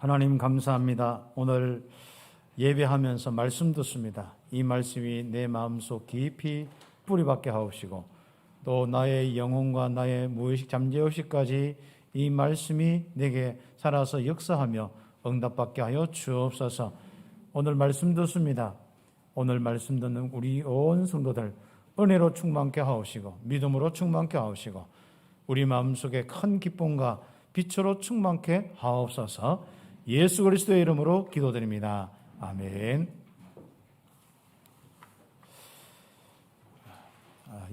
하나님 감사합니다. 오늘 예배하면서 말씀 듣습니다. 이 말씀이 내 마음속 깊이 뿌리박게 하옵시고 또 나의 영혼과 나의 무의식 잠재의식까지 이 말씀이 내게 살아서 역사하며 응답받게 하여 주옵소서. 오늘 말씀 듣습니다. 오늘 말씀 듣는 우리 온 성도들 은혜로 충만케 하옵시고 믿음으로 충만케 하옵시고 우리 마음속에 큰 기쁨과 빛으로 충만케 하옵소서. 예수 그리스도의 이름으로 기도드립니다. 아멘.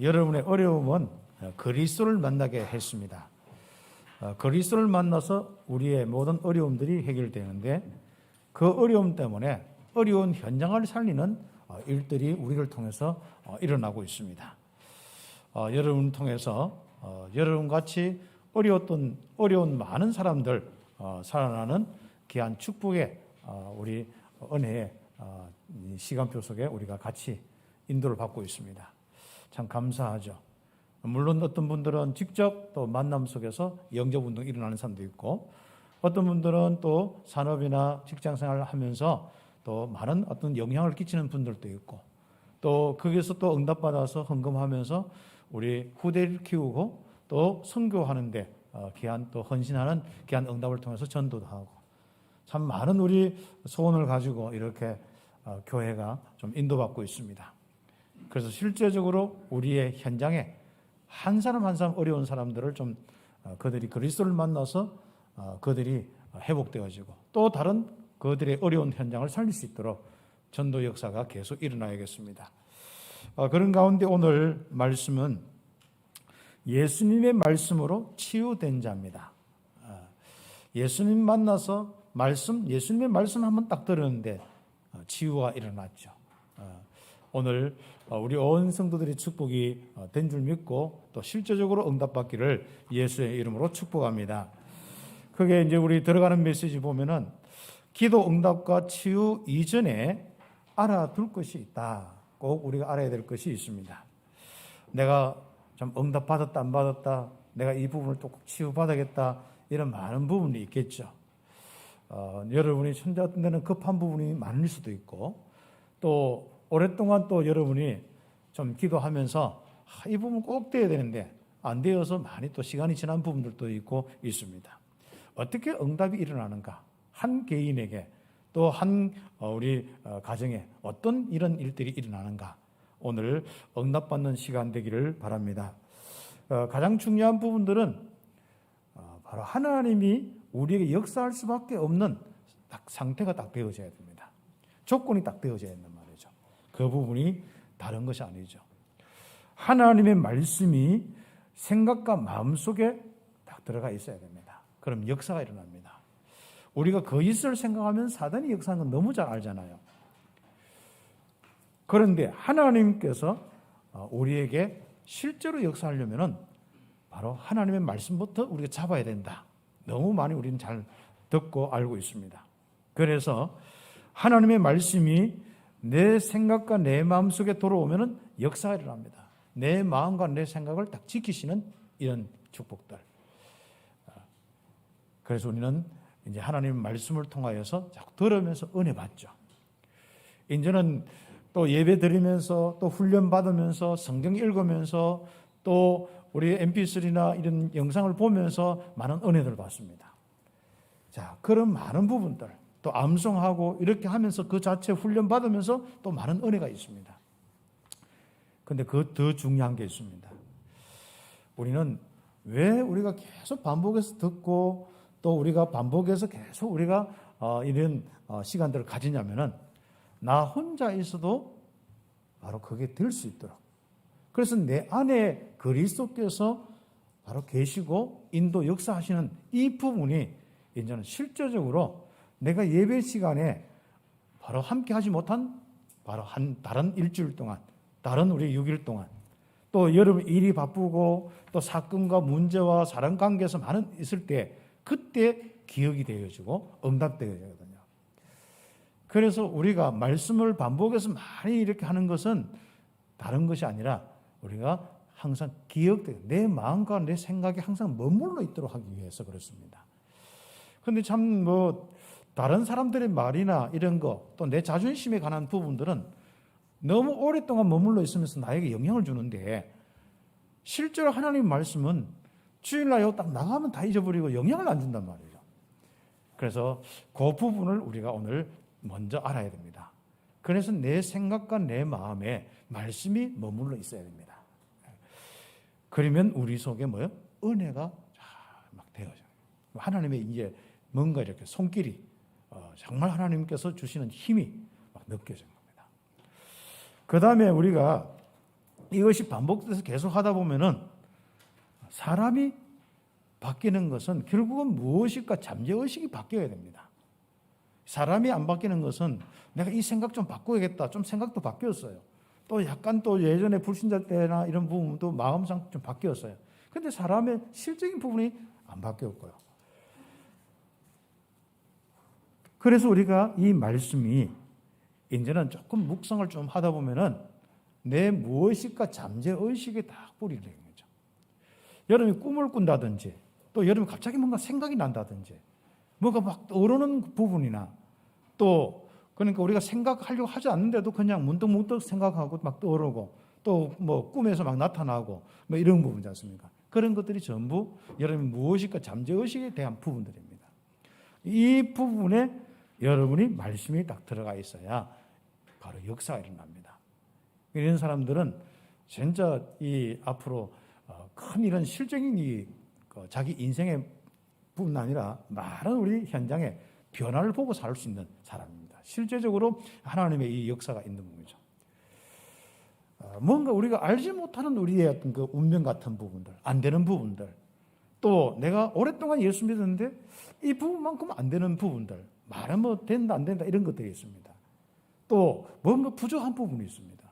여러분의 어려움은 그리스도를 만나게 했습니다. 그리스도를 만나서 우리의 모든 어려움들이 해결되는데 그 어려움 때문에 어려운 현장을 살리는 일들이 우리를 통해서 일어나고 있습니다. 여러분을 통해서 여러분같이 어려운 많은 사람들 살아나는 귀한 축복의 우리 은혜의 시간표 속에 우리가 같이 인도를 받고 있습니다. 참 감사하죠. 물론 어떤 분들은 직접 또 만남 속에서 영접운동이 일어나는 사람도 있고 어떤 분들은 또 산업이나 직장생활을 하면서 또 많은 어떤 영향을 끼치는 분들도 있고 또 거기서 또 응답받아서 헌금하면서 우리 후대를 키우고 또 선교하는데 귀한 또 헌신하는 귀한 응답을 통해서 전도도 하고 참 많은 우리 소원을 가지고 이렇게 교회가 좀 인도받고 있습니다. 그래서 실제적으로 우리의 현장에 한 사람 한 사람 어려운 사람들을 좀 그들이 그리스도를 만나서 그들이 회복되어지고 또 다른 그들의 어려운 현장을 살릴 수 있도록 전도 역사가 계속 일어나야겠습니다. 그런 가운데 오늘 말씀은 예수님의 말씀으로 치유된 자입니다. 예수님 만나서 예수님의 말씀 한번 딱 들었는데 치유가 일어났죠. 오늘 우리 온 성도들의 축복이 된 줄 믿고 또 실제적으로 응답받기를 예수의 이름으로 축복합니다. 그게 이제 우리 들어가는 메시지 보면은 기도 응답과 치유 이전에 알아둘 것이 있다. 꼭 우리가 알아야 될 것이 있습니다. 내가 좀 응답 받았다 안 받았다, 내가 이 부분을 또 꼭 치유받아야겠다, 이런 많은 부분이 있겠죠. 여러분이 현재 어떤 데는 급한 부분이 많을 수도 있고 또 오랫동안 또 여러분이 좀 기도하면서 이 부분 꼭 돼야 되는데 안 되어서 많이 또 시간이 지난 부분들도 있고 있습니다. 어떻게 응답이 일어나는가? 한 개인에게 또 한 우리 가정에 어떤 이런 일들이 일어나는가? 오늘 응답받는 시간 되기를 바랍니다. 가장 중요한 부분들은 바로 하나님이 우리에게 역사할 수밖에 없는 상태가 딱 되어져야 됩니다. 조건이 딱 되어져야 된단 말이죠. 그 부분이 다른 것이 아니죠. 하나님의 말씀이 생각과 마음속에 딱 들어가 있어야 됩니다. 그럼 역사가 일어납니다. 우리가 거짓을 생각하면 사단이 역사하는 건 너무 잘 알잖아요. 그런데 하나님께서 우리에게 실제로 역사하려면 바로 하나님의 말씀부터 우리가 잡아야 된다. 너무 많이 우리는 잘 듣고 알고 있습니다. 그래서 하나님의 말씀이 내 생각과 내 마음 속에 들어오면 역사가 일어납니다. 내 마음과 내 생각을 딱 지키시는 이런 축복들. 그래서 우리는 이제 하나님의 말씀을 통하여서 자꾸 들으면서 은혜 받죠. 이제는 또 예배 드리면서 또 훈련 받으면서 성경 읽으면서 또 우리 mp3나 이런 영상을 보면서 많은 은혜를 받습니다. 자, 그런 많은 부분들 또 암송하고 이렇게 하면서 그 자체 훈련 받으면서 또 많은 은혜가 있습니다. 근데 그 더 중요한 게 있습니다. 우리는 왜 우리가 계속 반복해서 듣고 또 우리가 반복해서 계속 우리가 이런 시간들을 가지냐면은 나 혼자 있어도 바로 그게 될 수 있도록. 그래서 내 안에 그리스도께서 바로 계시고 인도 역사하시는 이 부분이 이제는 실제적으로 내가 예배 시간에 바로 함께 하지 못한 바로 다른 일주일 동안, 다른 우리 6일 동안, 또 여러분 일이 바쁘고 또 사건과 문제와 사람 관계에서 많은 있을 때 그때 기억이 되어지고 응답되어지거든요. 그래서 우리가 말씀을 반복해서 많이 이렇게 하는 것은 다른 것이 아니라 우리가 항상 내 마음과 내 생각이 항상 머물러 있도록 하기 위해서 그렇습니다. 그런데 참 다른 사람들의 말이나 이런 거, 또 내 자존심에 관한 부분들은 너무 오랫동안 머물러 있으면서 나에게 영향을 주는데, 실제로 하나님 말씀은 주일날 딱 나가면 다 잊어버리고 영향을 안 준단 말이죠. 그래서 그 부분을 우리가 오늘 먼저 알아야 됩니다. 그래서 내 생각과 내 마음에 말씀이 머물러 있어야 됩니다. 그러면 우리 속에 뭐요? 은혜가 막 되어져요. 하나님의 이제 뭔가 이렇게 손길이 정말 하나님께서 주시는 힘이 막 느껴지는 겁니다. 그 다음에 우리가 이것이 반복돼서 계속 하다 보면은 사람이 바뀌는 것은 결국은 무엇일까? 잠재의식이 바뀌어야 됩니다. 사람이 안 바뀌는 것은 내가 이 생각 좀 바꿔야겠다. 좀 생각도 바뀌었어요. 또 약간 또 예전에 불신자 때나 이런 부분도 마음상 좀 바뀌었어요. 근데 사람의 실적인 부분이 안 바뀌었고요. 그래서 우리가 이 말씀이 이제는 조금 묵상을 좀 하다 보면은 내 무엇일까 잠재의식에 딱 뿌리를 내는 거죠. 여러분이 꿈을 꾼다든지 또 여러분이 갑자기 뭔가 생각이 난다든지 뭐가 막 떠오르는 부분이나 또 그러니까 우리가 생각하려고 하지 않는데도 그냥 문득문득 생각하고 막 떠오르고 또 뭐 꿈에서 막 나타나고 뭐 이런 부분이지 않습니까? 그런 것들이 전부 여러분이 무엇일까 잠재의식에 대한 부분들입니다. 이 부분에 여러분이 말씀이 딱 들어가 있어야 바로 역사가 일어납니다. 이런 사람들은 진짜 이 앞으로 큰 이런 실적인 이 자기 인생의 뿐 아니라 많은 우리 현장에 변화를 보고 살 수 있는 사람입니다. 실제적으로 하나님의 이 역사가 있는 분이죠. 뭔가 우리가 알지 못하는 우리의 어떤 그 운명 같은 부분들, 안 되는 부분들, 또 내가 오랫동안 예수 믿었는데 이 부분만큼 안 되는 부분들, 말은 뭐 된다 안 된다 이런 것들이 있습니다. 또 뭔가 부족한 부분이 있습니다.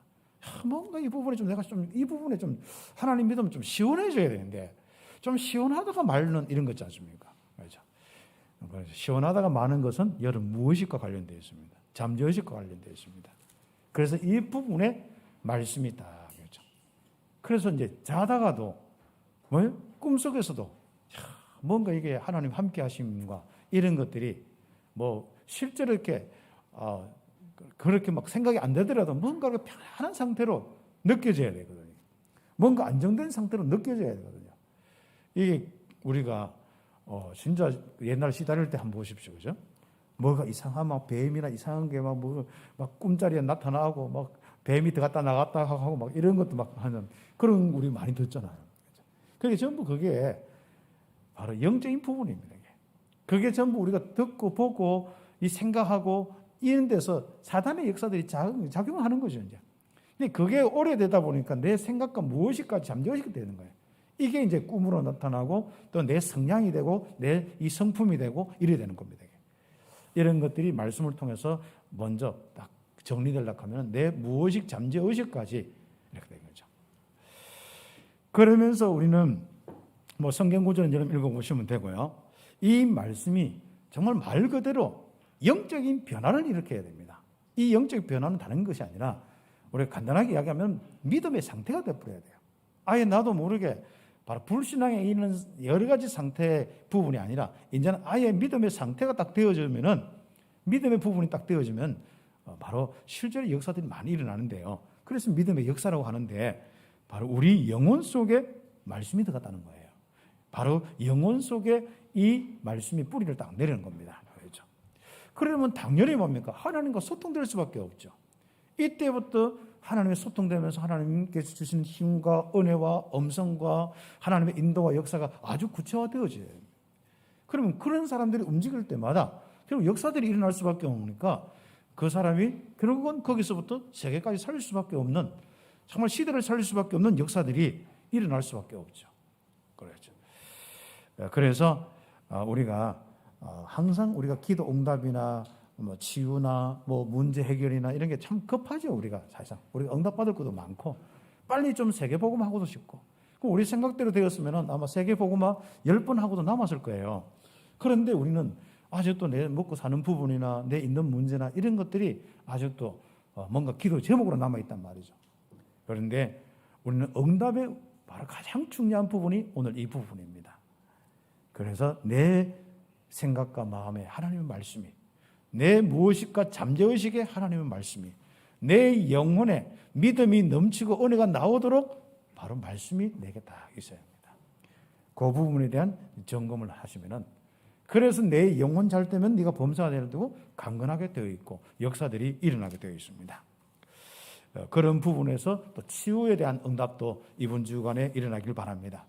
뭔가 이 부분에 좀 내가 좀 이 부분에 좀 하나님 믿으면 좀 시원해져야 되는데 좀 시원하다가 말는 이런 거 있지 않습니까? 그렇죠? 시원하다가 마는 것은 여러분 무의식과 관련되어 있습니다. 잠재의식과 관련되어 있습니다. 그래서 이 부분에 말씀이 있다. 그렇죠? 그래서 이제 자다가도 뭐 꿈속에서도 뭔가 이게 하나님 함께 하심과 이런 것들이 뭐 실제로 이렇게 그렇게 막 생각이 안 되더라도 뭔가 편안한 상태로 느껴져야 되거든요. 뭔가 안정된 상태로 느껴져야 되거든요. 이게 우리가 진짜 옛날 시달릴 때 한번 보십시오, 그죠? 뭐가 이상한 막 뱀이나 이상한 게 막 꿈자리에 나타나고 막 뱀이 들어갔다 나갔다 하고 막 이런 것도 막 하는 그런 우리 많이 듣잖아요. 그게 전부 그게 바로 영적인 부분입니다. 그게 전부 우리가 듣고 보고 이 생각하고 이런 데서 사단의 역사들이 작용을 하는 거죠, 이제. 근데 그게 오래되다 보니까 내 생각과 무엇이까지 잠재의식이 되는 거예요. 이게 이제 꿈으로 나타나고 또 내 성향이 되고 내 이 성품이 되고 이래 되는 겁니다. 이런 것들이 말씀을 통해서 먼저 딱 정리되려고 하면 내 무의식 잠재의식까지 이렇게 되는 거죠. 그러면서 우리는 뭐 성경 구절은 여러분 읽어보시면 되고요. 이 말씀이 정말 말 그대로 영적인 변화를 일으켜야 됩니다. 이 영적 변화는 다른 것이 아니라 우리가 간단하게 이야기하면 믿음의 상태가 되어버려야 돼요. 아예 나도 모르게 바로 불신앙에 있는 여러 가지 상태의 부분이 아니라 이제는 아예 믿음의 상태가 딱 되어지면은 믿음의 부분이 딱 되어지면 바로 실제로 역사들이 많이 일어나는데요. 그래서 믿음의 역사라고 하는데 바로 우리 영혼 속에 말씀이 들어갔다는 거예요. 바로 영혼 속에 이 말씀이 뿌리를 딱 내리는 겁니다. 그렇죠? 그러면 당연히 뭡니까? 하나님과 소통될 수밖에 없죠. 이때부터 하나님의 소통되면서 하나님께서 주신 힘과 은혜와 음성과 하나님의 인도와 역사가 아주 구체화되어져요. 그러면 그런 사람들이 움직일 때마다 결국 역사들이 일어날 수밖에 없으니까 그 사람이 결국은 거기서부터 세계까지 살릴 수밖에 없는 정말 시대를 살릴 수밖에 없는 역사들이 일어날 수밖에 없죠. 그렇죠. 그래서 우리가 항상 우리가 기도 응답이나 뭐 치유나 뭐 문제 해결이나 이런 게 참 급하죠. 우리가 사실상 우리가 응답받을 것도 많고 빨리 좀 세계복음 하고도 싶고 우리 생각대로 되었으면 아마 세계복음화 10번 하고도 남았을 거예요. 그런데 우리는 아직도 내 먹고 사는 부분이나 내 있는 문제나 이런 것들이 아직도 뭔가 기도 제목으로 남아있단 말이죠. 그런데 우리는 응답의 바로 가장 중요한 부분이 오늘 이 부분입니다. 그래서 내 생각과 마음에 하나님의 말씀이 내 무의식과 잠재의식의 하나님의 말씀이 내 영혼에 믿음이 넘치고 은혜가 나오도록 바로 말씀이 내게 딱 있어야 합니다. 그 부분에 대한 점검을 하시면은, 그래서 내 영혼 잘 되면 네가 범사가 되고 강건하게 되어 있고 역사들이 일어나게 되어 있습니다. 그런 부분에서 또 치유에 대한 응답도 이번 주간에 일어나길 바랍니다.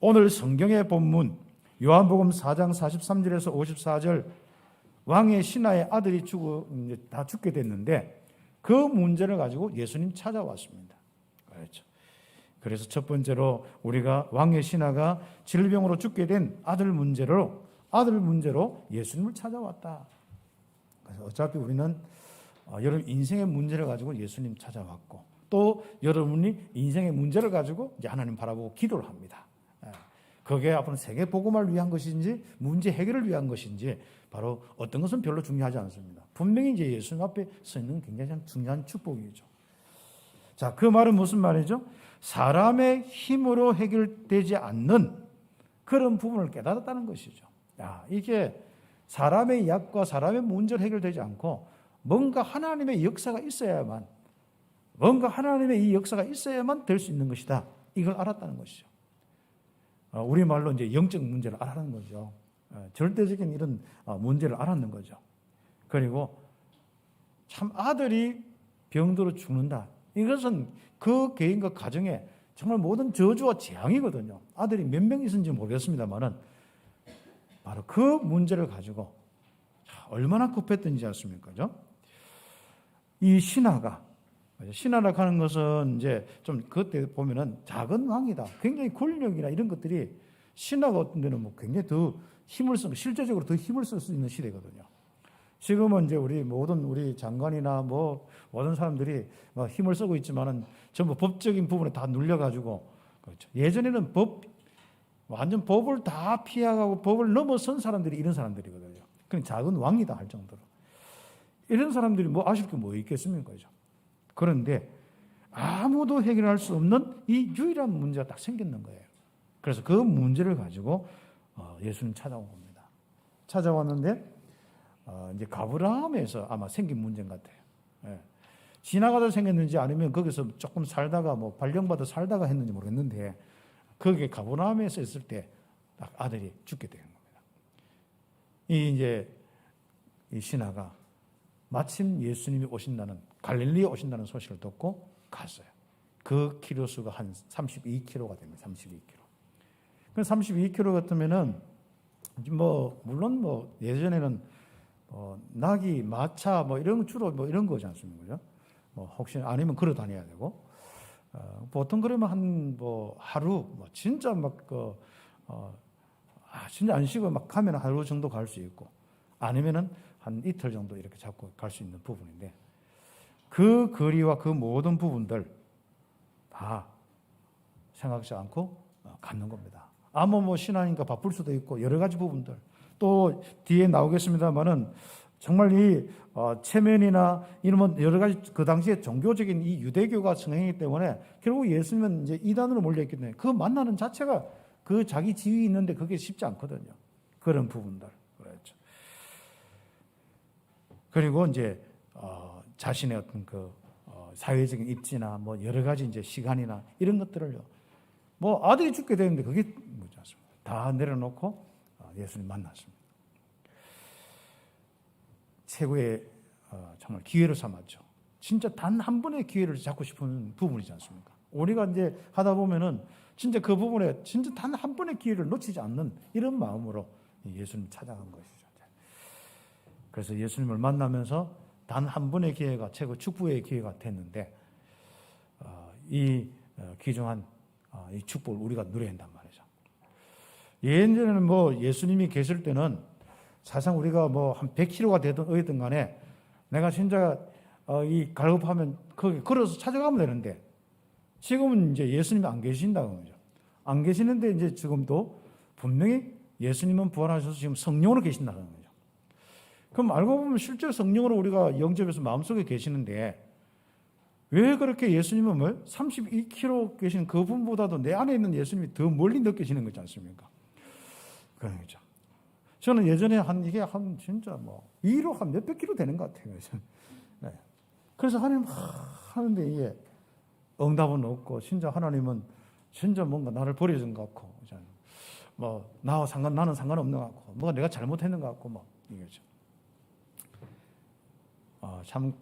오늘 성경의 본문 요한복음 4장 43절에서 54절, 왕의 신하의 아들이 다 죽게 됐는데 그 문제를 가지고 예수님 찾아왔습니다. 그렇죠. 그래서 첫 번째로 우리가 왕의 신하가 질병으로 죽게 된 아들 문제로 예수님을 찾아왔다. 그래서 어차피 우리는 여러분 인생의 문제를 가지고 예수님 찾아왔고, 또 여러분이 인생의 문제를 가지고 이제 하나님 바라보고 기도를 합니다. 그게 앞으로 세계 복음을 위한 것인지 문제 해결을 위한 것인지 바로 어떤 것은 별로 중요하지 않습니다. 분명히 이제 예수님 앞에 서 있는 굉장히 중요한 축복이죠. 자, 그 말은 무슨 말이죠? 사람의 힘으로 해결되지 않는 그런 부분을 깨달았다는 것이죠. 이게 사람의 약과 사람의 문제를 해결되지 않고 뭔가 하나님의 역사가 있어야만, 이 역사가 있어야만 될 수 있는 것이다. 이걸 알았다는 것이죠. 우리말로 이제 영적 문제를 알아는 거죠. 절대적인 이런 문제를 알았는 거죠. 그리고 참 아들이 병들어 죽는다. 이것은 그 개인과 가정에 정말 모든 저주와 재앙이거든요. 아들이 몇 명 있는지 모르겠습니다만은 바로 그 문제를 가지고 얼마나 급했던지 않습니까? 이 신하라 하는 것은 이제 좀 그때 보면은 작은 왕이다. 굉장히 권력이나 이런 것들이 신하가 어떤 데는 뭐 굉장히 더 힘을 쓰고 실제적으로 더 힘을 쓸 수 있는 시대거든요. 지금은 이제 우리 장관이나 모든 사람들이 힘을 쓰고 있지만은 전부 법적인 부분에 다 눌려가지고, 그렇죠. 예전에는 완전 법을 다 피하고 법을 넘어선 사람들이 이런 사람들이거든요. 그냥 작은 왕이다 할 정도로. 이런 사람들이 아실 게 뭐 있겠습니까? 그런데 아무도 해결할 수 없는 이 유일한 문제가 딱 생겼는 거예요. 그래서 그 문제를 가지고 예수님 찾아온 겁니다. 찾아왔는데 이제 가브라함에서 아마 생긴 문제인 것 같아요. 예. 지나가다 생겼는지 아니면 거기서 조금 살다가 발령받아 살다가 했는지 모르겠는데, 거기에 가브라함에서 있을 때 딱 아들이 죽게 되는 겁니다. 이 신하가 마침 예수님이 갈릴리에 오신다는 소식을 듣고 갔어요. 그 키로수가 한 32km가 됩니다. 32km. 그 32km 같으면은 물론 예전에는 낙이, 마차 이런 주로 이런 거지 않습니까? 혹시 아니면 걸어 다녀야 되고, 보통 그러면 하루 진짜 진짜 안 쉬고 가면 하루 정도 갈 수 있고, 아니면은 한 이틀 정도 이렇게 잡고 갈 수 있는 부분인데, 그 거리와 그 모든 부분들 다 생각지 않고 갖는 겁니다. 신하니까 바쁠 수도 있고 여러 가지 부분들, 또 뒤에 나오겠습니다만은 정말 이 체면이나 이런 여러 가지 그 당시에 종교적인 이 유대교가 성행이기 때문에 결국 예수님은 이제 이단으로 몰려있기 때문에 그 만나는 자체가 그 자기 지위 있는데 그게 쉽지 않거든요. 그런 부분들. 그렇죠. 그리고 이제 자신의 어떤 사회적인 입지나 여러 가지 이제 시간이나 이런 것들을요. 아들이 죽게 되는데 그게 뭐지 않습니까? 다 내려놓고 예수님 만났습니다. 최고의 정말 기회를 삼았죠. 진짜 단 한 번의 기회를 잡고 싶은 부분이지 않습니까? 우리가 이제 하다 보면은 진짜 그 부분에 진짜 단 한 번의 기회를 놓치지 않는 이런 마음으로 예수님 찾아간 것이죠. 그래서 예수님을 만나면서 단 한 번의 기회가 최고 축복의 기회가 됐는데, 이 귀중한 이 축복을 우리가 누려야 한단 말이죠. 예전에는 예수님이 계실 때는 사실상 우리가 한 100km가 되든 어디든 간에 내가 진짜 이 갈급하면 거기 걸어서 찾아가면 되는데, 지금은 이제 예수님이 안 계신다는 거죠. 안 계시는데 이제 지금도 분명히 예수님은 부활하셔서 지금 성령으로 계신다는 거죠. 그럼 알고 보면 실제 성령으로 우리가 영접해서 마음속에 계시는데, 왜 그렇게 예수님은 32km 계신 그분보다도 내 안에 있는 예수님이 더 멀리 느껴지는 거지 않습니까? 그런 거죠. 저는 예전에 이게 진짜 위로 한 몇백 킬로 되는 것 같아요. 네. 그래서 하나님 하는데 이게 응답은 없고, 진짜 하나님은 진짜 뭔가 나를 버려준 것 같고, 나는 상관없는 것 같고, 뭐가 내가 잘못했는 것 같고, 이거죠. 참,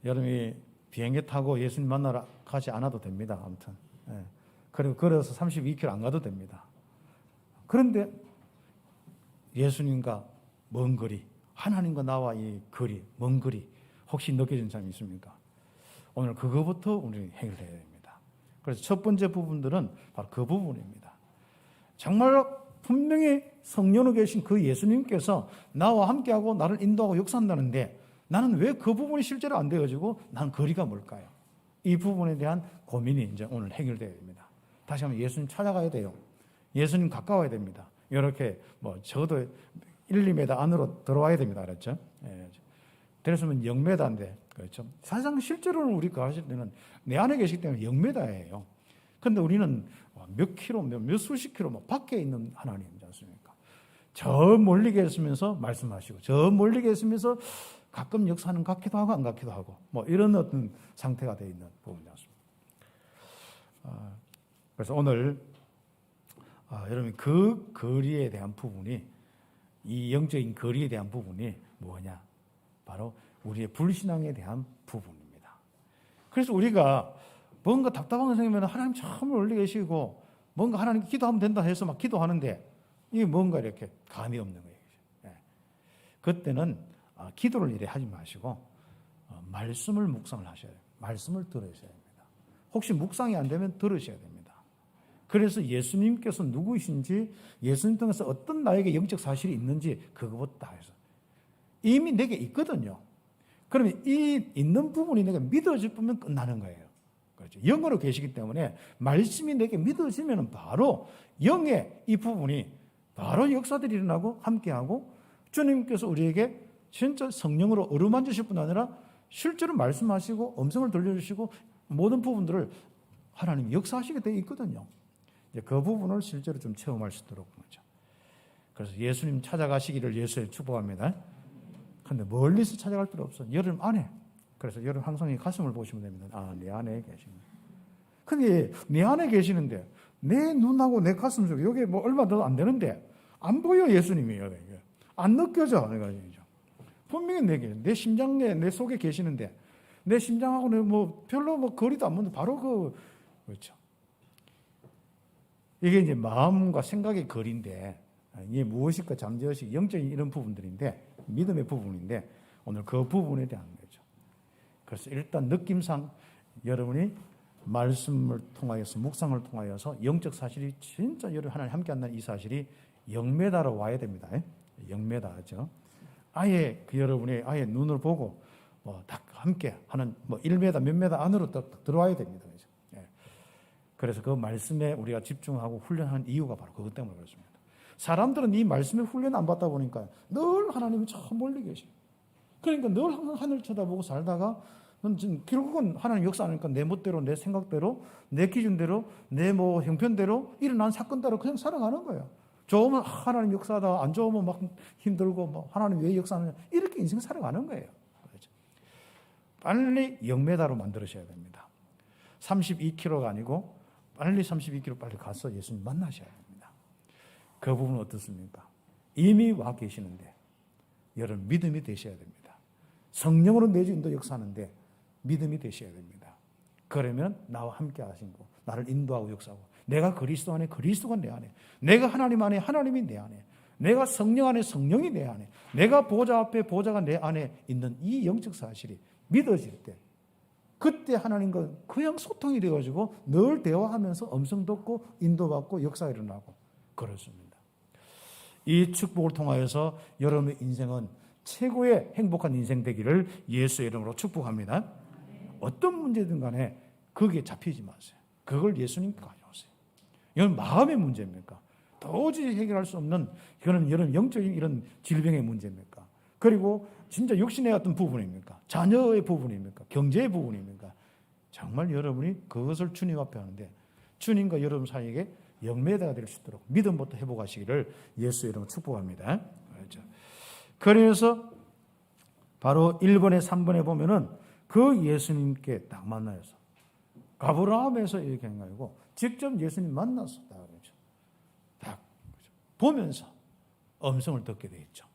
여러분이 비행기 타고 예수님 만나러 가지 않아도 됩니다. 아무튼. 예. 그리고 걸어서 32km 안 가도 됩니다. 그런데 예수님과 먼 거리, 하나님과 나와 이 거리, 먼 거리, 혹시 느껴진 사람이 있습니까? 오늘 그거부터 우리는 해결해야 됩니다. 그래서 첫 번째 부분들은 바로 그 부분입니다. 정말 분명히 성령으로 계신 그 예수님께서 나와 함께하고 나를 인도하고 역사한다는데, 나는 왜 그 부분이 실제로 안 되어지고 난 거리가 뭘까요? 이 부분에 대한 고민이 이제 오늘 해결되어야 됩니다. 다시 한번 예수님 찾아가야 돼요. 예수님 가까워야 됩니다. 이렇게 적어도 1, 2m 안으로 들어와야 됩니다. 그렇죠? 예. 그랬으면 0m인데, 그렇죠? 사실상 실제로는 우리가 하실 때는 내 안에 계시기 때문에 0m예요. 근데 우리는 몇 킬로, 몇 수십 킬로 밖에 있는 하나님이지 않습니까? 저 멀리 계시면서 말씀하시고, 저 멀리 계시면서 가끔 역사는 같기도 하고 안 같기도 하고, 이런 어떤 상태가 되어 있는 부분이지 않습니까? 그래서 오늘 여러분 그 거리에 대한 부분이, 이 영적인 거리에 대한 부분이 뭐냐? 바로 우리의 불신앙에 대한 부분입니다. 그래서 우리가 뭔가 답답한 거 생기면 하나님 참 멀리 계시고 뭔가 하나님 기도하면 된다 해서 막 기도하는데 이게 뭔가 이렇게 감이 없는 거예요. 예. 그때는 기도를 이래 하지 마시고 말씀을 묵상을 하셔야 돼요. 말씀을 들으셔야 됩니다. 혹시 묵상이 안 되면 들으셔야 됩니다. 그래서 예수님께서 누구이신지, 예수님 통해서 어떤 나에게 영적 사실이 있는지 그것부터 해서 이미 내게 있거든요. 그러면 이 있는 부분이 내가 믿어질 뿐면 끝나는 거예요. 그렇죠. 영으로 계시기 때문에 말씀이 내게 믿어지면 바로 영의 이 부분이 바로 역사들이 일어나고 함께하고, 주님께서 우리에게 진짜 성령으로 어루만지실 뿐 아니라 실제로 말씀하시고 음성을 들려주시고 모든 부분들을 하나님이 역사하시게 되어 있거든요. 이제 그 부분을 실제로 좀 체험할 수 있도록 그렇죠. 그래서 예수님 찾아가시기를 예수에 축복합니다. 그런데 멀리서 찾아갈 필요 없어. 여러분 안에. 그래서 여러분 항상 이 가슴을 보시면 됩니다. 내 안에 계시는. 근데 내 안에 계시는데 내 눈하고 내 가슴 속에 여기 얼마 더 안 되는데 안 보여. 예수님이 여기 안 느껴져. 내가 분명히 내 심장에 내 속에 계시는데 내 심장하고 별로 거리도 안 먼데 바로 그렇죠. 이게 이제 마음과 생각의 거리인데, 이게 무엇일까 잠재의식 영적인 이런 부분들인데, 믿음의 부분인데 오늘 그 부분에 대한 거죠. 그래서 일단 느낌상 여러분이 말씀을 통하여서 묵상을 통하여서 영적 사실이 진짜 여러분 하나님 함께 한다는 이 사실이 0m로 와야 됩니다. 0m죠. 아예 여러분이 아예 눈을 보고 딱 함께 하는 1m 몇 m 안으로 딱 들어와야 됩니다. 그래서 그 말씀에 우리가 집중하고 훈련하는 이유가 바로 그것 때문에 그렇습니다. 사람들은 이 말씀에 훈련 안 받다 보니까 늘 하나님이 참 멀리 계셔요. 그러니까 늘 항상 하늘 쳐다보고 살다가 결국은 하나님 역사하니까 내 멋대로, 내 생각대로, 내 기준대로, 내 형편대로 일어난 사건대로 그냥 살아가는 거예요. 좋으면 하나님 역사하다, 안 좋으면 막 힘들고 하나님 왜 역사하느냐, 이렇게 인생 살아가는 거예요. 그렇죠? 빨리 0m로 만들으셔야 됩니다. 32km가 아니고 빨리 32km 빨리 가서 예수님 만나셔야 됩니다. 그 부분은 어떻습니까? 이미 와 계시는데 여러분 믿음이 되셔야 됩니다. 성령으로 내주인도 역사하는데 믿음이 되셔야 됩니다. 그러면 나와 함께 하시고 나를 인도하고 역사하고, 내가 그리스도 안에 그리스도가 내 안에, 내가 하나님 안에 하나님이 내 안에, 내가 성령 안에 성령이 내 안에, 내가 보좌 앞에 보좌가 내 안에 있는 이 영적 사실이 믿어질 때, 그때 하나님과 그냥 소통이 되어가지고 늘 대화하면서 음성 듣고 인도받고 역사가 일어나고 그렇습니다. 이 축복을 통하여서 여러분의 인생은 최고의 행복한 인생 되기를 예수의 이름으로 축복합니다. 어떤 문제든 간에 거기에 잡히지 마세요. 그걸 예수님께 가져오세요. 이건 마음의 문제입니까? 도저히 해결할 수 없는 이런 영적인 이런 질병의 문제입니까? 그리고 진짜 육신의 어떤 부분입니까? 자녀의 부분입니까? 경제의 부분입니까? 정말 여러분이 그것을 주님 앞에 하는데 주님과 여러분 사이에 0m가 될 수 있도록 믿음부터 회복하시기를 예수의 이름으로 축복합니다. 그렇죠. 그래서 바로 1번에 3번에 보면은 그 예수님께 딱 만나서 가브라함에서 이렇게 한 거고 직접 예수님 만나서 딱 그렇죠. 딱 보면서 음성을 듣게 돼 있죠.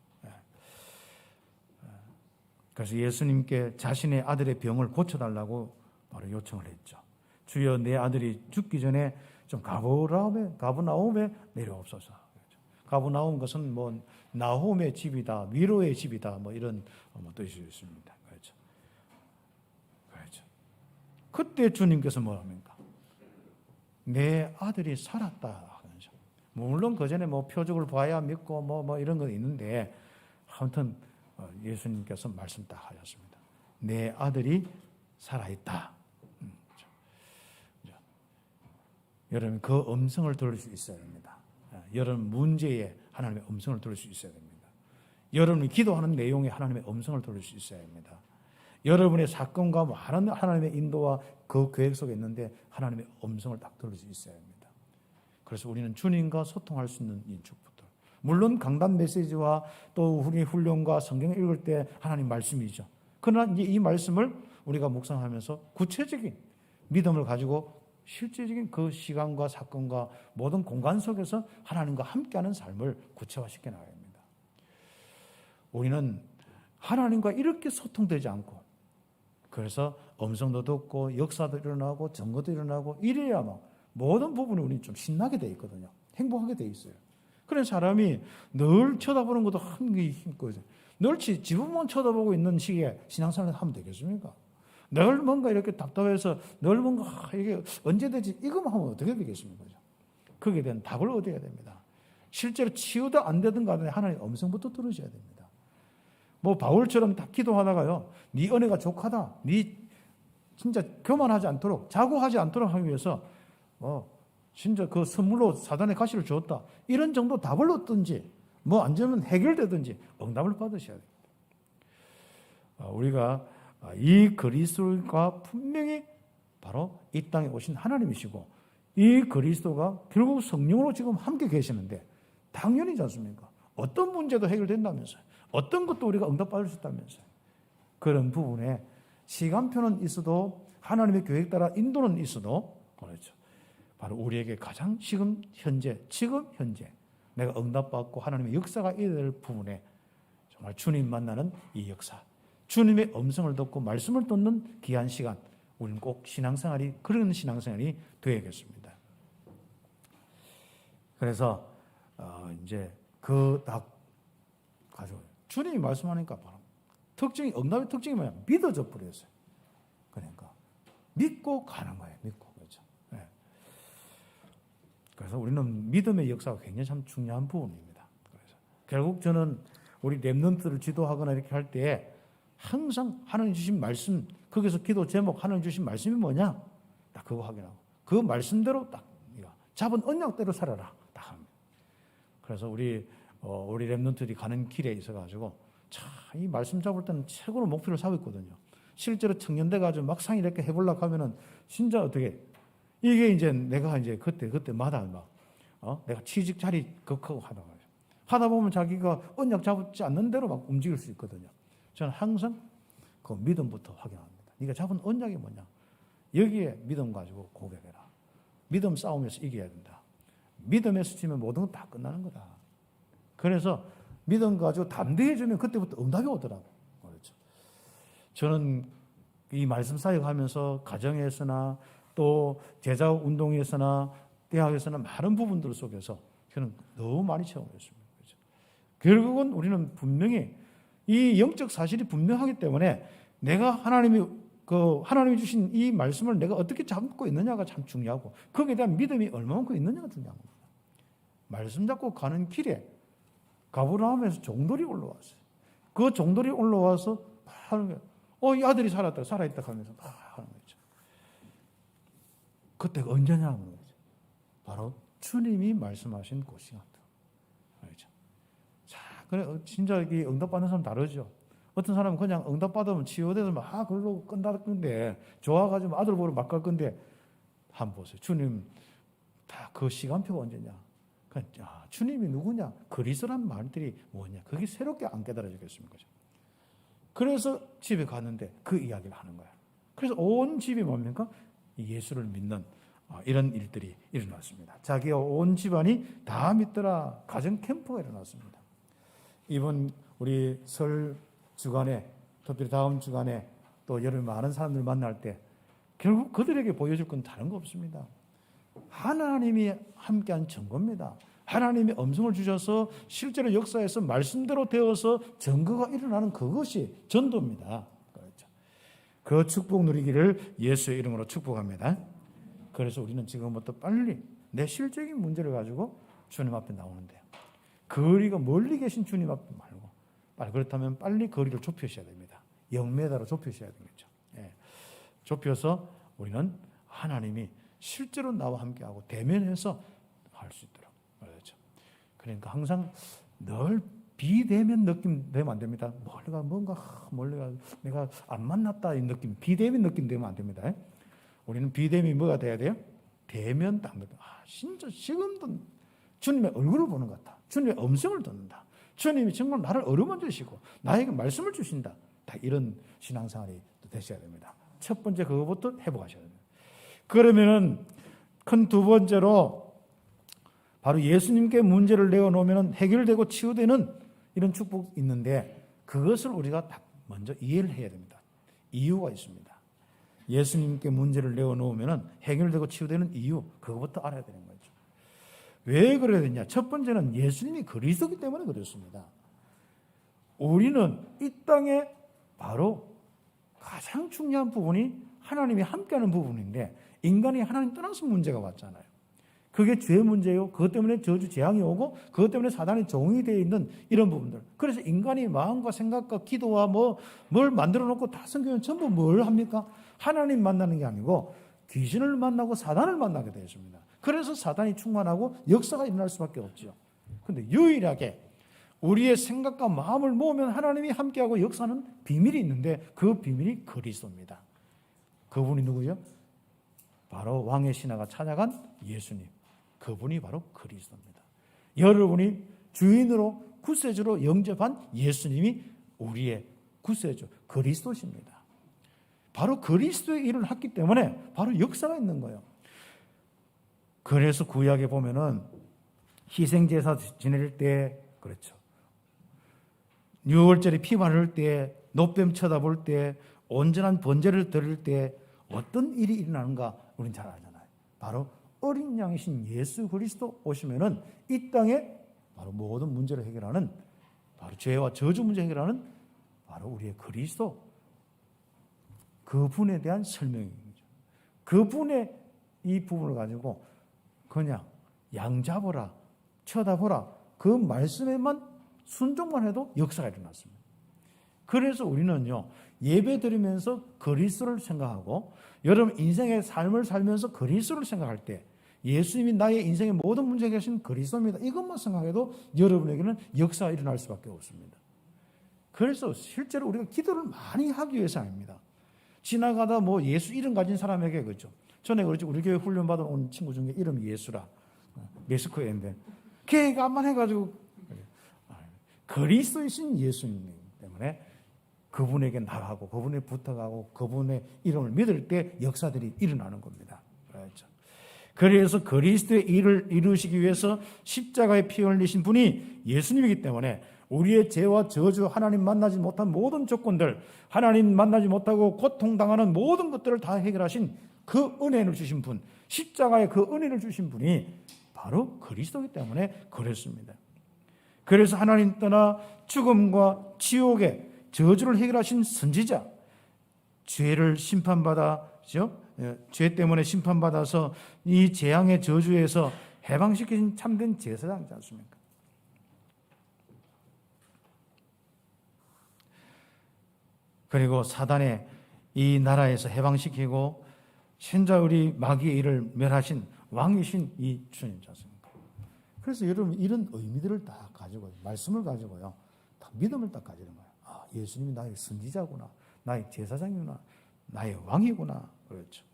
그래서 예수님께 자신의 아들의 병을 고쳐달라고 바로 요청을 했죠. 주여 내 아들이 죽기 전에 좀 가버나움에 내려옵소서. 가버나움 것은 뭐 나홈의 집이다, 위로의 집이다, 뭐 이런 뜻이 있습니다. 그렇죠. 그렇죠. 그때 주님께서 뭐합니까? 내 아들이 살았다. 물론 그 전에 뭐 표적을 봐야 믿고 뭐 이런 건 있는데 아무튼 예수님께서 말씀 딱 하셨습니다. 내 아들이 살아있다. 여러분 그 음성을 들을 수 있어야 됩니다. 여러분 문제에 하나님의 음성을 들을 수 있어야 됩니다. 여러분이 기도하는 내용에 하나님의 음성을 들을 수 있어야 됩니다. 여러분의 사건과 많은 하나님의 인도와 그 계획 속에 있는데 하나님의 음성을 딱 들을 수 있어야 됩니다. 그래서 우리는 주님과 소통할 수 있는 인축부터. 물론 강단 메시지와 또 우리 훈련과 성경을 읽을 때 하나님 말씀이죠. 그러나 이제 이 말씀을 우리가 묵상하면서 구체적인 믿음을 가지고 실제적인 그 시간과 사건과 모든 공간 속에서 하나님과 함께하는 삶을 구체화시켜 나가야 합니다. 우리는 하나님과 이렇게 소통되지 않고 그래서 음성도 듣고 역사도 일어나고 증거도 일어나고 이래야만 모든 부분이 우리는 좀 신나게 돼 있거든요. 행복하게 돼 있어요. 그런 사람이 늘 쳐다보는 것도 한게 힘거든요. 늘 지붕만 쳐다보고 있는 시기에 신앙생활을 하면 되겠습니까? 늘 뭔가 이렇게 답답해서 늘 뭔가 이게 언제 되지? 이거만 하면 어떻게 되겠습니까? 거기에 대한 답을 얻어야 됩니다. 실제로 치유도 안 되든 간에 하나님의 음성부터 들으셔야 됩니다. 뭐 바울처럼 딱 기도하다가요. 네 은혜가 족하다. 네 진짜 교만하지 않도록 자고하지 않도록 하기 위해서 진짜 그 선물로 사단의 가시를 주었다. 이런 정도 답을 얻든지 뭐 안 되면 해결되든지 응답을 받으셔야 됩니다. 우리가 이 그리스도가 분명히 바로 이 땅에 오신 하나님이시고 이 그리스도가 결국 성령으로 지금 함께 계시는데 당연히지 않습니까? 어떤 문제도 해결된다면서요. 어떤 것도 우리가 응답받을 수 있다면서요. 그런 부분에 시간표는 있어도 하나님의 계획 따라 인도는 있어도 그렇죠. 바로 우리에게 가장 지금 현재 내가 응답받고 하나님의 역사가 있어야 될 부분에 정말 주님 만나는 이 역사, 주님의 음성을 듣고 말씀을 듣는 귀한 시간, 우리는 꼭 신앙생활이 그런 신앙생활이 되어야겠습니다. 그래서 이제 그 딱 가지고 주님이 말씀하니까 바로 응답의 특징이 뭐냐? 믿어져 버렸어요. 그러니까 믿고 가는 거예요. 믿고 그렇죠. 네. 그래서 우리는 믿음의 역사가 굉장히 참 중요한 부분입니다. 그래서 결국 저는 우리 렘넌트를 지도하거나 이렇게 할 때 항상 하나님 주신 말씀, 거기서 기도 제목 하나님 주신 말씀이 뭐냐? 딱 그거 확인하고 그 말씀대로 딱 잡은 언약대로 살아라. 딱 합니다. 그래서 우리 렘넌트들이 가는 길에 있어가지고 이 말씀 잡을 때는 최고로 목표를 잡고 있거든요. 실제로 청년대 가지고 막상 이렇게 해보려고 하면은 진짜 어떻게 이게 이제 내가 이제 그때마다 내가 취직 자리 극하고 하다 보면 자기가 언약 잡지 않는 대로 막 움직일 수 있거든요. 저는 항상 그 믿음부터 확인합니다. 네가 잡은 언약이 뭐냐? 여기에 믿음 가지고 고백해라. 믿음 싸움에서 이겨야 된다. 믿음에서 지면 모든 건 다 끝나는 거다. 그래서 믿음 가지고 담대해지면 그때부터 응답이 오더라고. 그렇죠. 저는 이 말씀 사역하면서 가정에서나 또 제자 운동에서나 대학에서나 많은 부분들 속에서 저는 너무 많이 체험했습니다. 그렇죠. 결국은 우리는 분명히 이 영적 사실이 분명하기 때문에 내가 하나님이 주신 이 말씀을 내가 어떻게 잡고 있느냐가 참 중요하고 거기에 대한 믿음이 얼마만큼 있느냐가 중요한 겁니다. 말씀 잡고 가는 길에 가브라함에서 종돌이 올라왔어요. 그 종돌이 올라와서 하는 거예요. 이 아들이 살아있다 하면서 하는 거죠. 그때가 언제냐 하는 거죠. 바로 주님이 말씀하신 그 시간도. 그렇죠. 자, 그래 진짜 이 응답받는 사람 다르죠. 어떤 사람은 그냥 응답받으면 치유돼서 막 그걸로 끝날 건데 좋아가지고 아들 보러 막 갈 건데 한번 보세요. 주님 다 그 시간표가 언제냐. 주님이 누구냐? 그리스도란 말들이 뭐냐? 그게 새롭게 안 깨달아지겠습니까? 그래서 집에 갔는데 그 이야기를 하는 거야. 그래서 온 집이 뭡니까? 예수를 믿는 이런 일들이 일어났습니다. 자기와 온 집안이 다 믿더라. 가정 캠프가 일어났습니다. 이번 우리 설 주간에, 특별히 다음 주간에 또 여러 많은 사람들 만날 때 결국 그들에게 보여줄 건 다른 거 없습니다. 하나님이 함께한 증거입니다. 하나님이 음성을 주셔서 실제로 역사에서 말씀대로 되어서 증거가 일어나는 그것이 전도입니다. 그렇죠. 그 축복 누리기를 예수의 이름으로 축복합니다. 그래서 우리는 지금부터 빨리 내 실적인 문제를 가지고 주님 앞에 나오는데요. 거리가 멀리 계신 주님 앞에 말고 그렇다면 빨리 거리를 좁히셔야 됩니다. 0m로 좁히셔야 되겠죠. 좁혀서 우리는 하나님이 실제로 나와 함께하고 대면해서 할 수 있도록. 그렇죠. 그러니까 항상 늘 비대면 느낌 되면 안 됩니다. 멀리가 내가 안 만났다 이 느낌, 비대면 느낌 되면 안 됩니다. 우리는 비대면이 뭐가 돼야 돼요? 대면 당면. 진짜 지금도 주님의 얼굴을 보는 것 같다. 주님의 음성을 듣는다. 주님이 정말 나를 어루만지시고 나에게 말씀을 주신다. 다 이런 신앙생활이 되셔야 됩니다. 첫 번째 그거부터 회복하셔야 됩니다. 그러면은 큰 두 번째로 바로 예수님께 문제를 내어놓으면 해결되고 치유되는 이런 축복이 있는데 그것을 우리가 먼저 이해를 해야 됩니다. 이유가 있습니다. 예수님께 문제를 내어놓으면 해결되고 치유되는 이유, 그것부터 알아야 되는 거죠. 왜 그래야 되냐? 첫 번째는 예수님이 그리스도이기 때문에 그렇습니다. 우리는 이 땅에 바로 가장 중요한 부분이 하나님이 함께하는 부분인데 인간이 하나님 떠나서 문제가 왔잖아요. 그게 죄의 문제예요. 그것 때문에 저주 재앙이 오고 그것 때문에 사단이 종이 되어 있는 이런 부분들. 그래서 인간이 마음과 생각과 기도와 뭘 만들어 놓고 다 성경은 전부 뭘 합니까? 하나님 만나는 게 아니고 귀신을 만나고 사단을 만나게 되었습니다. 그래서 사단이 충만하고 역사가 일어날 수밖에 없죠. 그런데 유일하게 우리의 생각과 마음을 모으면 하나님이 함께하고 역사는 비밀이 있는데 그 비밀이 그리스도입니다. 그분이 누구죠? 바로 왕의 신하가 찾아간 예수님. 그분이 바로 그리스도입니다. 여러분이 주인으로 구세주로 영접한 예수님이 우리의 구세주 그리스도십니다. 바로 그리스도의 일을 했기 때문에 바로 역사가 있는 거예요. 그래서 구약에 보면은 희생제사 지낼 때 그렇죠. 유월절에 피 바를 때, 노뱀 쳐다볼 때, 온전한 번제를 드릴 때 어떤 일이 일어나는가 우리는 잘 알잖아요. 바로 어린 양이신 예수 그리스도 오시면은 이 땅에 바로 모든 문제를 해결하는 바로 죄와 저주 문제 해결하는 바로 우리의 그리스도 그분에 대한 설명입니다. 그분의 이 부분을 가지고 그냥 양 잡아라, 쳐다보라 그 말씀에만 순종만 해도 역사가 일어났습니다. 그래서 우리는요 예배 드리면서 그리스도를 생각하고 여러분 인생의 삶을 살면서 그리스도를 생각할 때 예수님이 나의 인생의 모든 문제에 계신 그리스도입니다. 이것만 생각해도 여러분에게는 역사가 일어날 수밖에 없습니다. 그래서 실제로 우리가 기도를 많이 하기 위해서 아닙니다. 지나가다 예수 이름 가진 사람에게 그렇죠. 전에 그렇죠. 우리 교회 훈련 받은 온 친구 중에 이름이 예수라 멕시코인데 걔가 한번 해가지고 그리스도이신 예수님 때문에 그분에게 나가고 그분에 붙어가고 그분의 이름을 믿을 때 역사들이 일어나는 겁니다. 그렇죠. 그래서 그리스도의 일을 이루시기 위해서 십자가에 피 흘리신 분이 예수님이기 때문에 우리의 죄와 저주, 하나님 만나지 못한 모든 조건들, 하나님 만나지 못하고 고통당하는 모든 것들을 다 해결하신 그 은혜를 주신 분, 십자가에 그 은혜를 주신 분이 바로 그리스도이기 때문에 그랬습니다. 그래서 하나님 떠나 죽음과 지옥의 저주를 해결하신 선지자, 죄를 심판받아죠. 죄 때문에 심판받아서 이 재앙의 저주에서 해방시키신 참된 제사장이지 않습니까? 그리고 사단의 이 나라에서 해방시키고 신자 우리 마귀의 일을 멸하신 왕이신 이 주님이지 않습니까? 그래서 여러분 이런 의미들을 다 가지고 말씀을 가지고요. 다 믿음을 딱 가지는 거예요. 아, 예수님이 나의 선지자구나. 나의 제사장이구나. 나의 왕이구나. 그렇죠.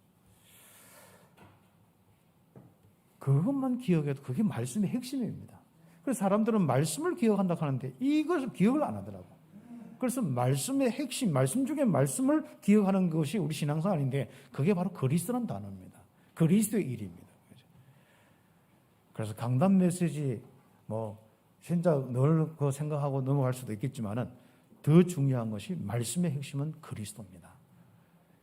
그것만 기억해도 그게 말씀의 핵심입니다. 그래서 사람들은 말씀을 기억한다 하는데 이것을 기억을 안 하더라고. 그래서 말씀의 핵심, 말씀 중에 말씀을 기억하는 것이 우리 신앙생활인데 그게 바로 그리스도라는 단어입니다. 그리스도의 일입니다. 그래서 강단 메시지 진짜 늘 그 생각하고 넘어갈 수도 있겠지만은 더 중요한 것이 말씀의 핵심은 그리스도입니다.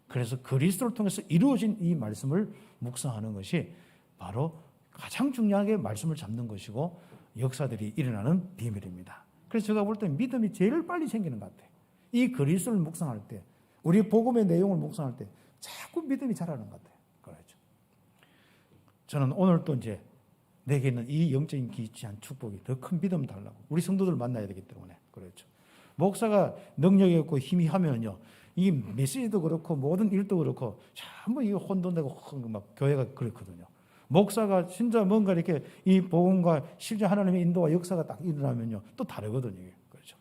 그래서 그리스도를 통해서 이루어진 이 말씀을 묵상하는 것이 바로 가장 중요하게 말씀을 잡는 것이고 역사들이 일어나는 비밀입니다. 그래서 제가 볼 때 믿음이 제일 빨리 생기는 것 같아요. 이 그리스도를 묵상할 때, 우리 복음의 내용을 묵상할 때 자꾸 믿음이 자라는 것 같아요. 그렇죠. 저는 오늘 또 이제 내게 있는 이 영적인 귀한 축복이 더 큰 믿음 달라고 우리 성도들 만나야 되기 때문에 그렇죠. 목사가 능력이 없고 힘이 하면요, 이 메시지도 그렇고 모든 일도 그렇고 전부 이 혼돈되고 막 교회가 그렇거든요. 목사가 진짜 뭔가 이렇게 이 복음과 실제 하나님의 인도와 역사가 딱 일어나면요 또 다르거든요. 그렇죠.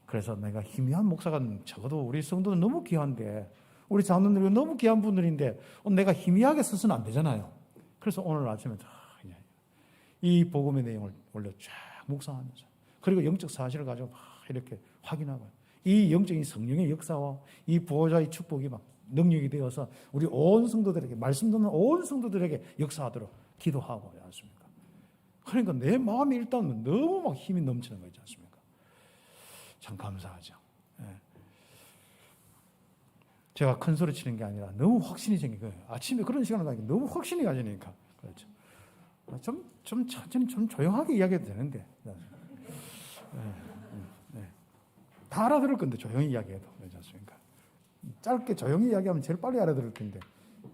그래서 내가 희미한 목사가 적어도 우리 성도는 너무 귀한데 우리 장로님이 너무 귀한 분들인데 내가 희미하게 써서는 안 되잖아요. 그래서 오늘 아침에 이 복음의 내용을 원래 쫙 묵상하면서 그리고 영적 사실을 가지고 막 이렇게 확인하고 이 영적인 성령의 역사와 이 보호자의 축복이 막 능력이 되어서 우리 온 성도들에게 말씀 듣는 온 성도들에게 역사하도록 기도하고 그러지 않습니까? 그러니까 내 마음이 일단 너무 막 힘이 넘치는 거지 않습니까? 참 감사하죠. 예. 제가 큰 소리 치는 게 아니라 너무 확신이 생긴 거예요. 아침에 그런 시간을 가니까 너무 확신이 가지니까 그렇죠. 좀 천천히 좀 조용하게 이야기해도 되는데 다 알아들을 건데 조용히 이야기해도 그렇지 않습니까? 짧게 조용히 이야기하면 제일 빨리 알아들을 텐데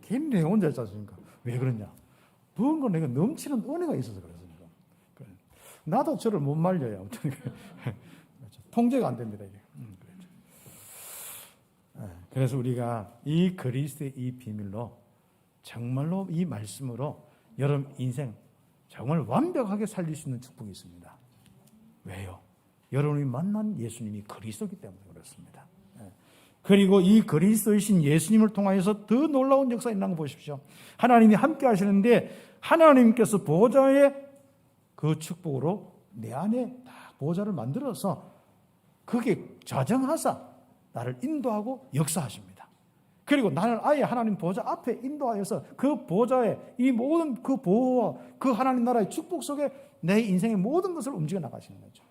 괜히 내 혼자 있지 않습니까? 왜 그러냐? 뭔가 내가 넘치는 은혜가 있어서 그렇습니다. 나도 저를 못 말려요. 아무튼 통제가 안 됩니다. 이게. 그래서 우리가 이 그리스도의 이 비밀로 정말로 이 말씀으로 여러분 인생 정말 완벽하게 살릴 수 있는 축복이 있습니다. 왜요? 여러분이 만난 예수님이 그리스도이기 때문에 그렇습니다. 그리고 이 그리스도이신 예수님을 통하여서 더 놀라운 역사가 있는 거 보십시오. 하나님이 함께 하시는데 하나님께서 보호자의 그 축복으로 내 안에 보호자를 만들어서 그게 자정하사 나를 인도하고 역사하십니다. 그리고 나를 아예 하나님 보호자 앞에 인도하여서 그 보호자의 이 모든 그 보호와 그 하나님 나라의 축복 속에 내 인생의 모든 것을 움직여 나가시는 거죠.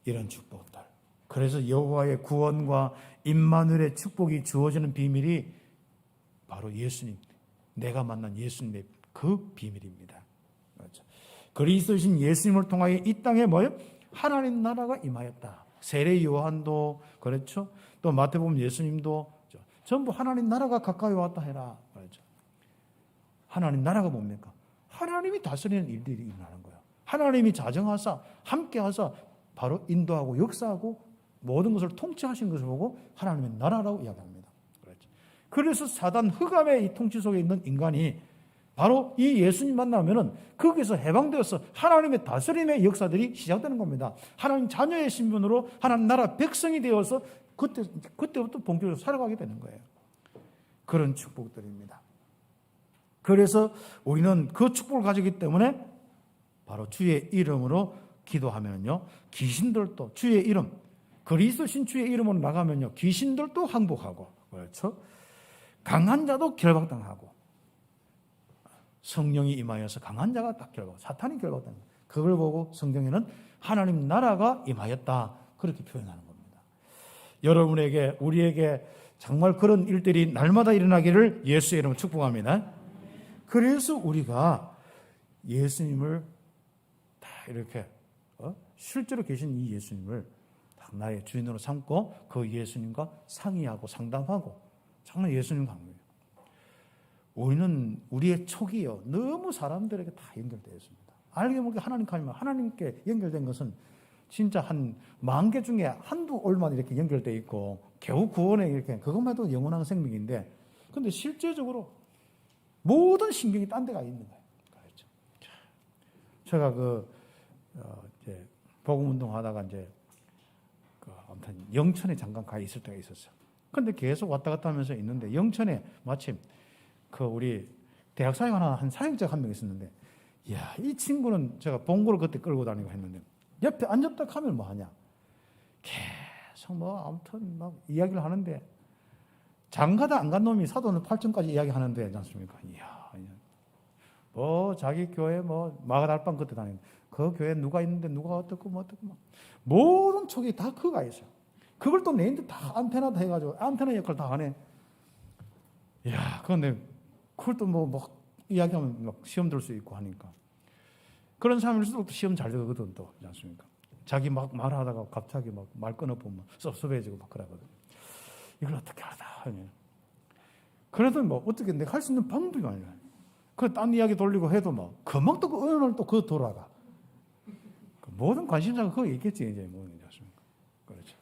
이런 축복들. 그래서 여호와의 구원과 임마누엘의 축복이 주어지는 비밀이 바로 예수님, 내가 만난 예수님의 그 비밀입니다. 그렇죠. 그리스도이신 예수님을 통하여 이 땅에 뭐예요? 하나님 나라가 임하였다. 세례 요한도 그렇죠. 또 마태복음 예수님도 전부 하나님 나라가 가까이 왔다 해라. 그렇죠. 하나님 나라가 뭡니까? 하나님이 다스리는 일들이 일어나는 거예요. 하나님이 자정하사 함께하사 바로 인도하고 역사하고 모든 것을 통치하신 것을 보고 하나님의 나라라고 이야기합니다. 그렇죠. 그래서 사단 흑암의 이 통치 속에 있는 인간이 바로 이 예수님 만나면은 거기서 해방되어서 하나님의 다스림의 역사들이 시작되는 겁니다. 하나님 자녀의 신분으로 하나님 나라 백성이 되어서 그때부터 본격적으로 살아가게 되는 거예요. 그런 축복들입니다. 그래서 우리는 그 축복을 가지기 때문에 바로 주의 이름으로 기도하면요, 귀신들도 주의 이름, 그리스도신 주의 이름으로 나가면요, 귀신들도 항복하고, 그렇죠? 강한 자도 결박당하고, 성령이 임하여서 강한 자가 딱 결박, 사탄이 결박당합니다. 그걸 보고 성경에는 하나님 나라가 임하였다, 그렇게 표현하는 겁니다. 여러분에게, 우리에게 정말 그런 일들이 날마다 일어나기를 예수의 이름으로 축복합니다. 그래서 우리가 예수님을 다 이렇게 실제로 계신 이 예수님을 딱 나의 주인으로 삼고 그 예수님과 상의하고 상담하고 정말 예수님 강요해요. 우리는 우리의 촉이요 너무 사람들에게 다 연결되어 있습니다. 알게 모르게 하나님께 연결된 것은 진짜 한 10,000개 중에 한두 올만 이렇게 연결되어 있고 겨우 구원에 이렇게 그것만 해도 영원한 생명인데, 근데 실제적으로 모든 신경이 딴 데가 있는 거예요. 그렇죠. 제가 이제 복음 운동하다가 이제 아무튼 영천에 잠깐 가 있을 때가 있었어요. 근데 계속 왔다 갔다 하면서 있는데 영천에 마침 우리 대학 사역 하나 한 사역자가 한 명 있었는데, 이야, 이 친구는 제가 봉고를 그때 끌고 다니고 했는데, 옆에 앉았다 하면 뭐 하냐? 계속 뭐 아무튼 막 이야기를 하는데, 장가다 안 간 놈이 사도는 8층까지 이야기하는데, 않습니까? 이야, 뭐 자기 교회 뭐 마가달방 그때 다니는 그 교회 누가 있는데 누가 어떻고 뭐 어떻고 막 모든 촉이 다 그가 있어요. 그걸 또 내인데 다 안테나다 해가지고 안테나 역할 다 하네. 이야, 그런데 그걸 또 뭐 이야기하면 막 시험 들 수 있고 하니까 그런 사람일수록 시험 잘 되거든 또, 그렇지 않습니까? 자기 막 말하다가 갑자기 막 말 끊어보면 섭섭해지고 막 그러거든. 이걸 어떻게 하다 하냐. 그래도 뭐 어떻게 내가 할 수 있는 방법이 아니야. 그 딴 이야기 돌리고 해도 뭐 금방 또 어느 날 또 그거 돌아가. 모든 관심사가 그거 있겠지 이제 뭐 그렇습니까? 그렇죠.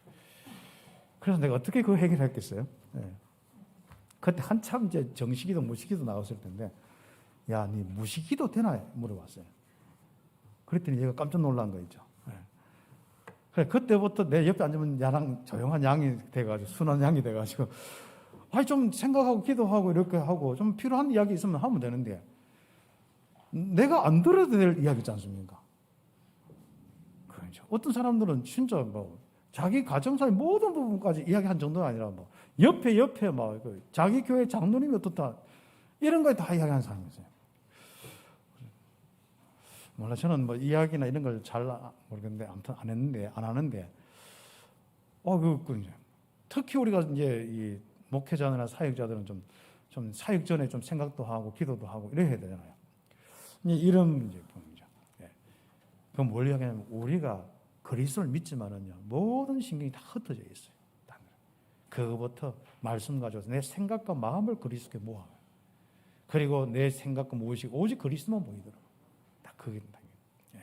그래서 내가 어떻게 그거 해결했겠어요? 네. 그때 한참 이제 정식기도 무식기도 나왔을 텐데, 야, 니 무식기도 되나 물어봤어요. 그랬더니 얘가 깜짝 놀란 거 있죠. 네. 그래 그때부터 내 옆에 앉으면 야랑 조용한 양이 돼가지고 순한 양이 돼가지고. 아니 좀 생각하고 기도하고 이렇게 하고 좀 필요한 이야기 있으면 하면 되는데 내가 안 들어도 될 이야기지 않습니까? 그렇죠. 어떤 사람들은 진짜 뭐 자기 가정사의 모든 부분까지 이야기한 정도가 아니라 뭐 옆에 막 자기 교회 장로님이 어떻다 이런 거에 다 이야기하는 사람이 있어요. 몰라 저는 뭐 이야기나 이런 걸 잘 모르겠는데 아무튼 안 하는데 특히 우리가 이제 이 목회자나 사역자들은 좀 사역 전에 좀 생각도 하고 기도도 하고 이래야 되잖아요. 이런 문제죠. 예. 그럼 뭘 이야기하냐면 우리가 그리스도를 믿지만은요 모든 신경이 다 흩어져 있어요. 그거부터 말씀 가져서 내 생각과 마음을 그리스도께 모아요. 그리고 내 생각과 무엇이 오직 그리스도만 보이도록 딱 그게 예.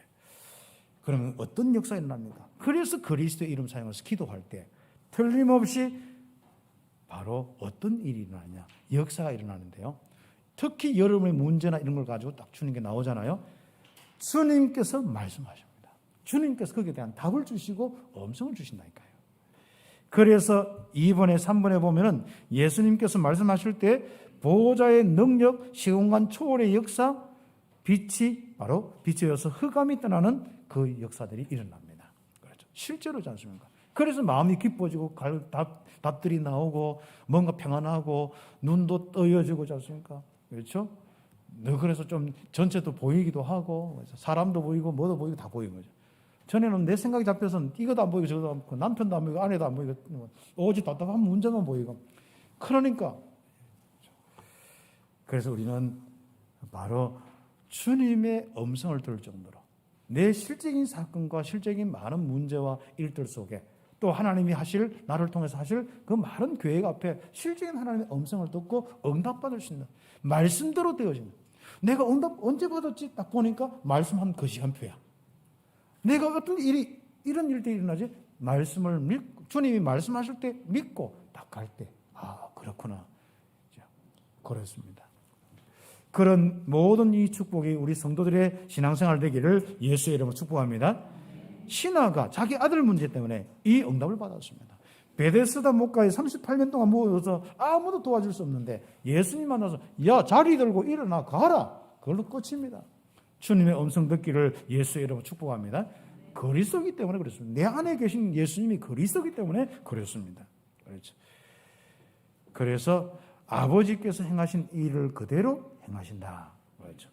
그러면 어떤 역사가 일어납니까? 그래서 그리스도의 이름 사용해서 기도할 때 틀림없이 바로 어떤 일이 일어나냐? 역사가 일어나는데요. 특히 여러분의 문제나 이런 걸 가지고 딱 주는 게 나오잖아요. 주님께서 말씀하십니다. 주님께서 거기에 대한 답을 주시고 음성을 주신다니까요. 그래서 2번에 3번에 보면은 예수님께서 말씀하실 때 보호자의 능력, 시공간 초월의 역사, 빛이 바로 빛이어서 흑암이 떠나는 그 역사들이 일어납니다. 그렇죠. 실제로지 않습니까? 그래서 마음이 기뻐지고 답들이 나오고 뭔가 평안하고 눈도 떠여지고 않습니까? 그렇죠? 그래서 좀 전체도 보이기도 하고 사람도 보이고 뭐도 보이고 다 보이는 거죠. 전에는 내 생각이 잡혀서 이것도 안 보이고 저것도 안 보이고 남편도 안 보이고 아내도 안 보이고 오직 답답한 문제만 보이고 그러니까 그래서 우리는 바로 주님의 음성을 들을 정도로 내 실적인 사건과 실적인 많은 문제와 일들 속에 또 하나님이 나를 통해서 하실 그 많은 계획 앞에 실적인 하나님의 음성을 듣고 응답받을 수 있는 말씀대로 되어지는 내가 응답 언제 받았지? 딱 보니까 말씀한 그 시간표야. 내가 어떤 이런 일들이 일어나지? 말씀을 믿고 주님이 말씀하실 때 믿고 딱 갈 때 그렇구나. 그렇습니다. 그런 모든 이 축복이 우리 성도들의 신앙생활 되기를 예수의 이름으로 축복합니다. 신하가 자기 아들 문제 때문에 이 응답을 받았습니다. 베데스다 목가에 38년 동안 모여서 아무도 도와줄 수 없는데 예수님 만나서 야 자리 들고 일어나 가라. 그걸로 끝입니다. 주님의 음성 듣기를 예수의 이름으로 축복합니다. 그리스도이기 때문에 그렇습니다. 내 안에 계신 예수님이 그리스도이기 때문에 그렇습니다. 그렇죠. 그래서 아버지께서 행하신 일을 그대로 행하신다. 그렇죠.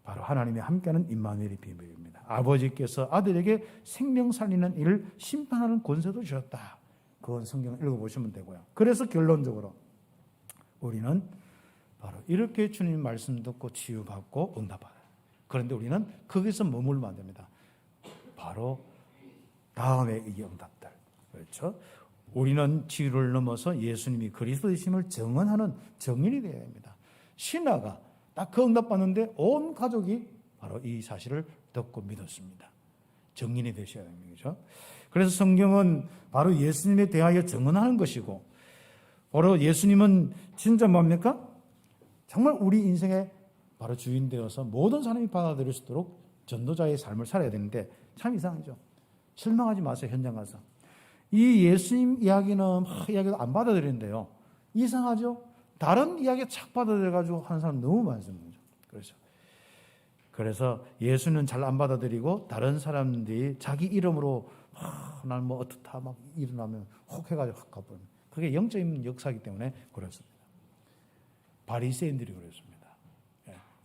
바로 하나님이 함께하는 임마누엘의 비밀입니다. 아버지께서 아들에게 생명 살리는 일을 심판하는 권세도 주셨다. 그건 성경을 읽어보시면 되고요. 그래서 결론적으로 우리는 바로 이렇게 주님 말씀 듣고 치유받고 응답받아요. 그런데 우리는 거기서 머물면 안 됩니다. 바로 다음에 이 응답들. 그렇죠? 우리는 치유를 넘어서 예수님이 그리스도이심을 증언하는 증인이 되어야 합니다. 신하가 딱 그 응답받는데 온 가족이 바로 이 사실을 듣고 믿었습니다. 증인이 되셔야 됩니다. 그렇죠? 그래서 성경은 바로 예수님에 대하여 증언하는 것이고 바로 예수님은 진짜 뭡니까? 정말 우리 인생의 바로 주인 되어서 모든 사람이 받아들일 수 있도록 전도자의 삶을 살아야 되는데 참 이상하죠. 실망하지 마세요. 현장 가서. 이 예수님 이야기는 이야기도 안 받아들이는데요. 이상하죠? 다른 이야기에 착 받아들여가지고 하는 사람 너무 많습니다. 그래서 예수는 잘 안 받아들이고 다른 사람들이 자기 이름으로 난 뭐 어떻다 막 일어나면 혹 해가지고 확 가버립니다. 그게 영적인 역사이기 때문에 그렇습니다. 바리새인들이 그랬습니다.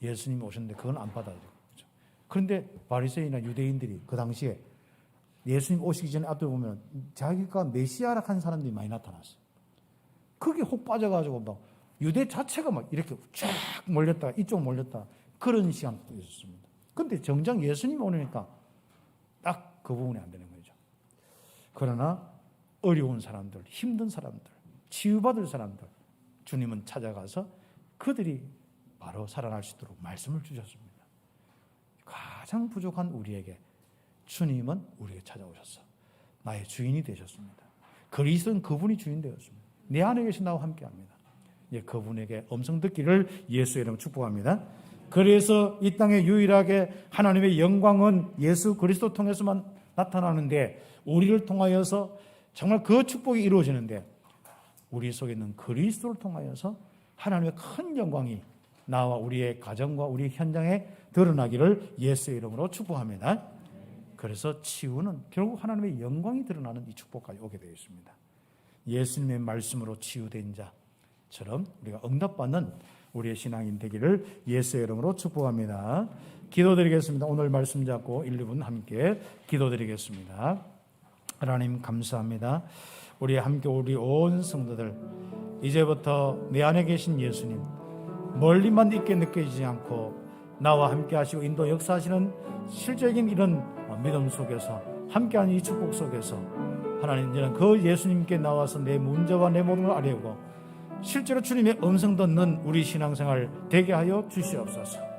예수님이 오셨는데 그건 안 받아들이고. 그렇죠? 그런데 바리새인이나 유대인들이 그 당시에 예수님 오시기 전에 앞에 보면 자기가 메시아라 한 사람들이 많이 나타났어요. 그게 혹 빠져가지고 막 유대 자체가 막 이렇게 쫙 몰렸다 이쪽 몰렸다 그런 시간도 있었습니다. 그런데 정작 예수님이 오니까 딱 그 부분이 안 되는 거죠. 그러나 어려운 사람들, 힘든 사람들, 치유받을 사람들 주님은 찾아가서 그들이 바로 살아날 수 있도록 말씀을 주셨습니다. 가장 부족한 우리에게 주님은 우리에게 찾아오셔서 나의 주인이 되셨습니다. 그리스도는 그분이 주인 되었습니다. 내 안에 계신 나와 함께합니다. 그분에게 음성 듣기를 예수의 이름으로 축복합니다. 그래서 이 땅에 유일하게 하나님의 영광은 예수 그리스도 통해서만 나타나는데 우리를 통하여서 정말 그 축복이 이루어지는데 우리 속에 있는 그리스도를 통하여서 하나님의 큰 영광이 나와 우리의 가정과 우리 현장에 드러나기를 예수의 이름으로 축복합니다. 그래서 치유는 결국 하나님의 영광이 드러나는 이 축복까지 오게 되어 있습니다. 예수님의 말씀으로 치유된 자처럼 우리가 응답받는 우리의 신앙인 되기를 예수의 이름으로 축복합니다. 기도드리겠습니다. 오늘 말씀 잡고 1, 2분 함께 기도드리겠습니다. 하나님 감사합니다. 우리 함께 우리 온 성도들 이제부터 내 안에 계신 예수님 멀리만 있게 느껴지지 않고 나와 함께 하시고 인도 역사하시는 실제적인 이런 믿음 속에서 함께하는 이 축복 속에서 하나님 이제는 그 예수님께 나와서 내 문제와 내 모든 걸 아뢰고 실제로 주님의 음성 듣는 우리 신앙생활 되게 하여 주시옵소서.